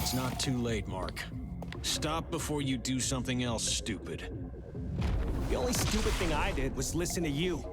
It's not too late, Mark. Stop before you do something else stupid. The only stupid thing I did was listen to you.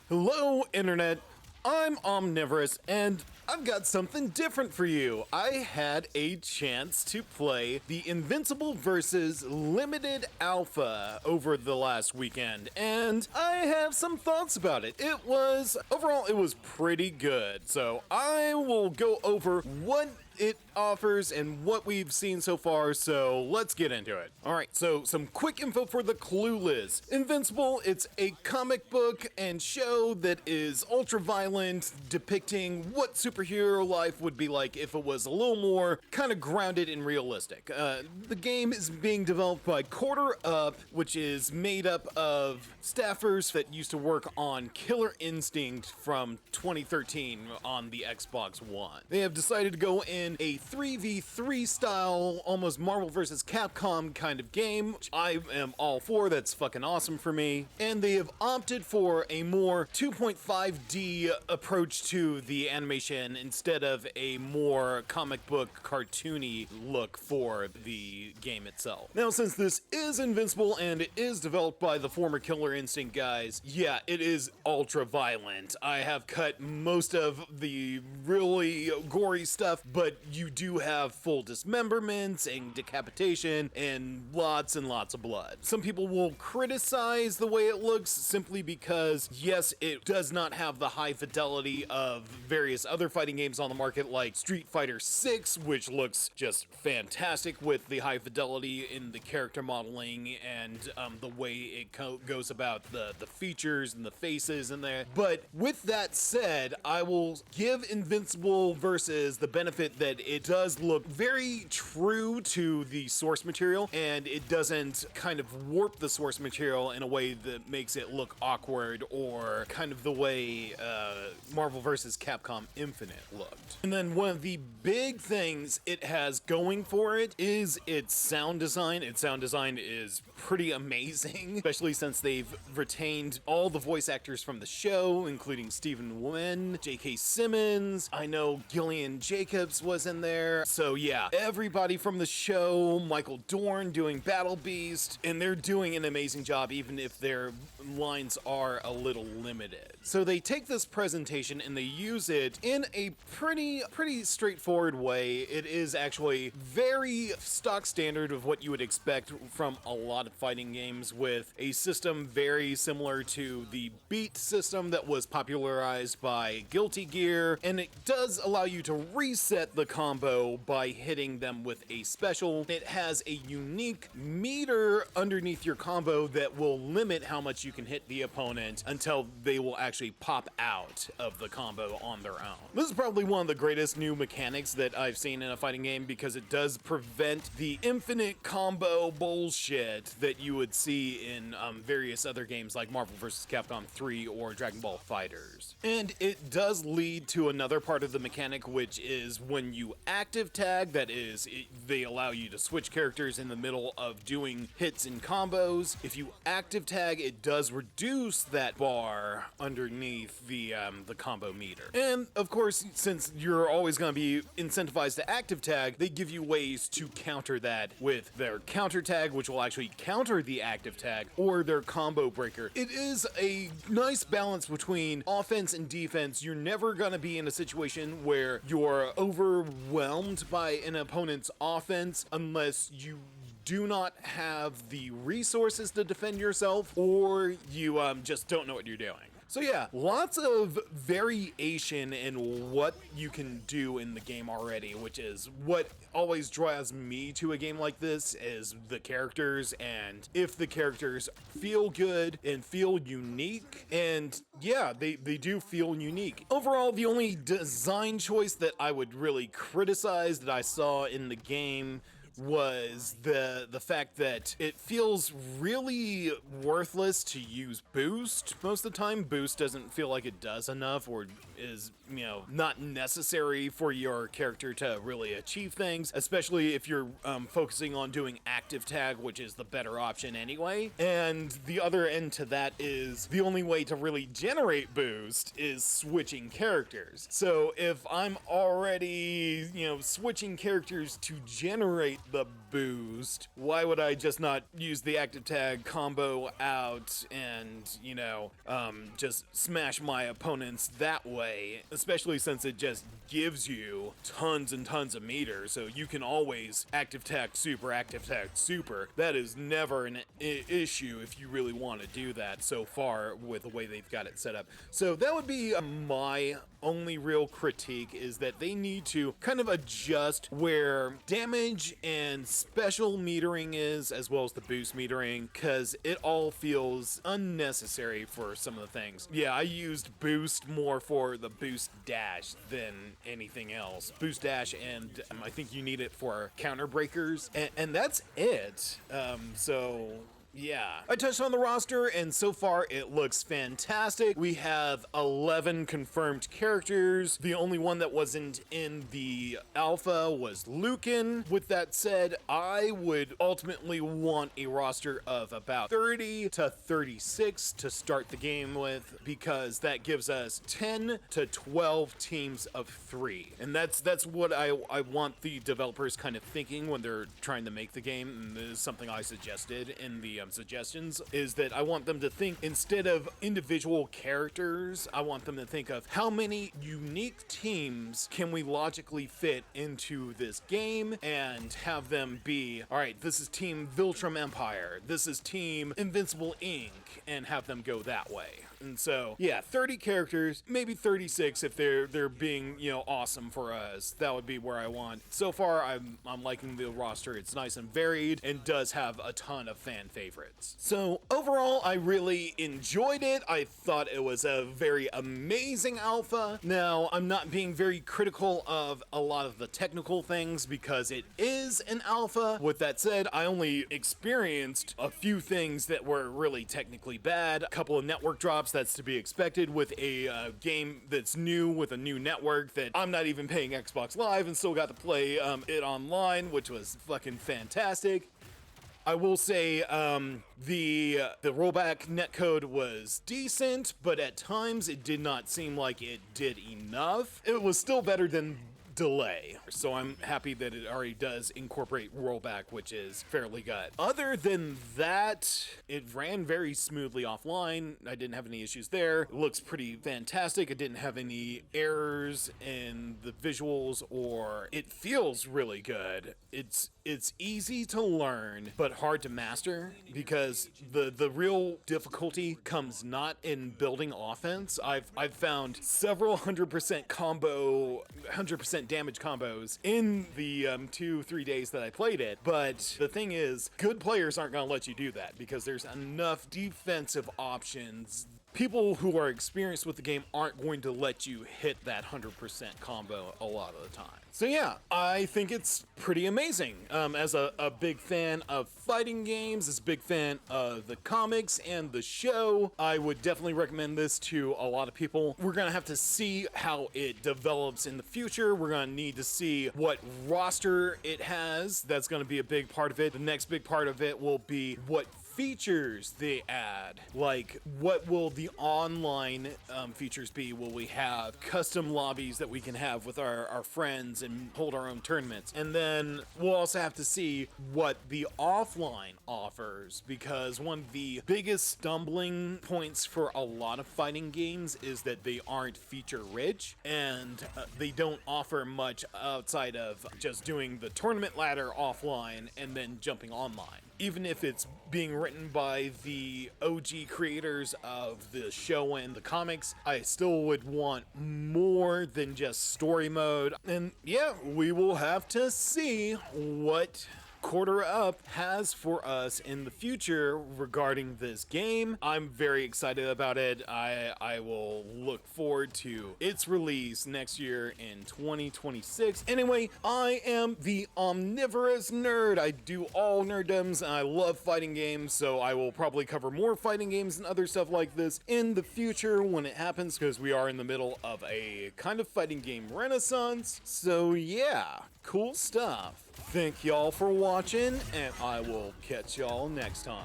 Hello, Internet. I'm Omnivorous, and I've got something different for you. I had a chance to play the Invincible VS Limited Alpha over the last weekend, and I have some thoughts about it. Overall, it was pretty good, so I will go over what it offers and what we've seen so far, so let's get into it. Alright, so some quick info for the clueless. Invincible, it's a comic book and show that is ultra-violent, depicting what superhero life would be like if it was a little more kind of grounded and realistic. The game is being developed by Quarter Up, which is made up of staffers that used to work on Killer Instinct from 2013 on the Xbox One. They have decided to go in a 3v3 style, almost Marvel vs. Capcom kind of game, which I am all for. That's fucking awesome for me. And they have opted for a more 2.5D approach to the animation instead of a more comic book cartoony look for the game itself. Now, since this is Invincible and it is developed by the former Killer Instinct guys, yeah, it is ultra violent. I have cut most of the really gory stuff, but you do have full dismemberments and decapitation and lots of blood. Some people will criticize the way it looks simply because, yes, it does not have the high fidelity of various other fighting games on the market like Street Fighter 6, which looks just fantastic with the high fidelity in the character modeling and the way it goes about the features and the faces in there. But with that said, I will give Invincible VS the benefit that it does look very true to the source material, and it doesn't kind of warp the source material in a way that makes it look awkward or kind of the way Marvel vs. Capcom Infinite looked. And then one of the big things it has going for it is its sound design. Its sound design is pretty amazing, especially since they've retained all the voice actors from the show, including Stephen Wen, J.K. Simmons. I know Gillian Jacobs was in there. So yeah, everybody from the show, Michael Dorn doing Battle Beast, and they're doing an amazing job even if their lines are a little limited. So they take this presentation and they use it in a pretty straightforward way. It is actually very stock standard of what you would expect from a lot of fighting games, with a system very similar to the beat system that was popularized by Guilty Gear, and it does allow you to reset the combo by hitting them with a special. It has a unique meter underneath your combo that will limit how much you can hit the opponent until they will actually pop out of the combo on their own. This is probably one of the greatest new mechanics that I've seen in a fighting game because it does prevent the infinite combo bullshit that you would see in various other games like Marvel vs. Capcom 3 or Dragon Ball FighterZ. And it does lead to another part of the mechanic, which is when you active tag, that is, they allow you to switch characters in the middle of doing hits and combos. If you active tag, it does reduce that bar underneath the combo meter. And of course, since you're always going to be incentivized to active tag, they give you ways to counter that with their counter tag, which will actually counter the active tag, or their combo breaker. It is a nice balance between offense and defense. You're never going to be in a situation where you're overwhelmed by an opponent's offense unless you do not have the resources to defend yourself, or you just don't know what you're doing. So yeah, lots of variation in what you can do in the game already, which is what always draws me to a game like this, is the characters, and if the characters feel good and feel unique, and yeah, they do feel unique. Overall, the only design choice that I would really criticize that I saw in the game was the fact that it feels really worthless to use boost most of the time. Boost doesn't feel like it does enough, or is, not necessary for your character to really achieve things, especially if you're focusing on doing active tag, which is the better option anyway. And the other end to that is the only way to really generate boost is switching characters. So if I'm already, switching characters to generate the boost, why would I just not use the active tag, combo out, and, just smash my opponents that way, especially since it just gives you tons and tons of meters, so you can always active tag super, active tag super. That is never an issue if you really want to do that so far with the way they've got it set up. So that would be my only real critique, is that they need to kind of adjust where damage and special metering is, as well as the boost metering, because it all feels unnecessary for some of the things. Yeah, I used boost more for the boost dash than anything else. Boost dash, and I think you need it for counter breakers, and that's it. So yeah, I touched on the roster, and so far it looks fantastic. We have 11 confirmed characters. The only one that wasn't in the alpha was Lucan. With that said, I would ultimately want a roster of about 30 to 36 to start the game with, because that gives us 10 to 12 teams of 3. And that's what I want the developers kind of thinking when they're trying to make the game. And this is something I suggested in the suggestions, is that I want them to think, instead of individual characters, I want them to think of how many unique teams can we logically fit into this game, and have them be, all right, this is Team Viltrum Empire, this is Team Invincible Inc., and have them go that way. And so, yeah, 30 characters, maybe 36 if they're being, awesome for us. That would be where I want. So far, I'm liking the roster. It's nice and varied, and does have a ton of fan favorites. So overall, I really enjoyed it. I thought it was a very amazing alpha. Now, I'm not being very critical of a lot of the technical things, because it is an alpha. With that said, I only experienced a few things that were really technically bad. A couple of network drops, that's to be expected with a game that's new, with a new network that I'm not even paying Xbox Live, and still got to play it online, which was fucking fantastic. I will say the rollback netcode was decent, but at times it did not seem like it did enough. It was still better than delay, so I'm happy that it already does incorporate rollback, which is fairly good. Other than that, it ran very smoothly offline. I didn't have any issues there. It looks pretty fantastic. It didn't have any errors in the visuals, or it feels really good. It's easy to learn, but hard to master, because the real difficulty comes not in building offense. I've found several 100% damage combos in the 2-3 days that I played it, but the thing is, good players aren't going to let you do that, because there's enough defensive options. People who are experienced with the game aren't going to let you hit that 100% combo a lot of the time. So yeah, I think it's pretty amazing. As a big fan of fighting games, as a big fan of the comics and the show, I would definitely recommend this to a lot of people. We're gonna have to see how it develops in the future. We're gonna need to see what roster it has. That's gonna be a big part of it. The next big part of it will be what features they add. Like, what will the online features be? Will we have custom lobbies that we can have with our friends and hold our own tournaments? And then we'll also have to see what the offline offers, because one of the biggest stumbling points for a lot of fighting games is that they aren't feature rich, and they don't offer much outside of just doing the tournament ladder offline and then jumping online. Even if it's being written by the OG creators of the show and the comics, I still would want more than just story mode. And yeah, we will have to see what Quarter Up has for us in the future regarding this game. I'm very excited about it. I will look forward to its release next year in 2026. Anyway, I am the Omnivorous Nerd. I do all nerddoms, and I love fighting games, so I will probably cover more fighting games and other stuff like this in the future when it happens, because we are in the middle of a kind of fighting game renaissance. So yeah, cool stuff. Thank y'all for watching, and I will catch y'all next time.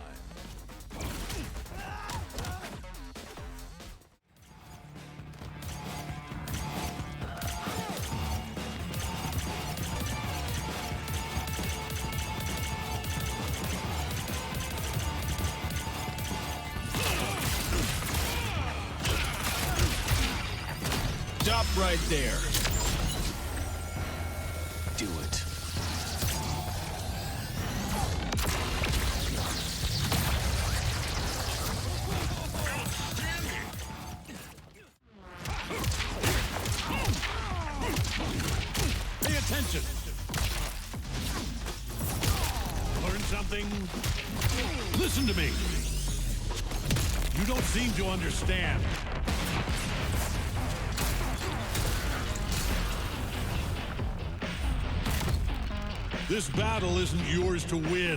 Stop right there. Do it. Pay attention. Learn something? Listen to me. You don't seem to understand. This battle isn't yours to win.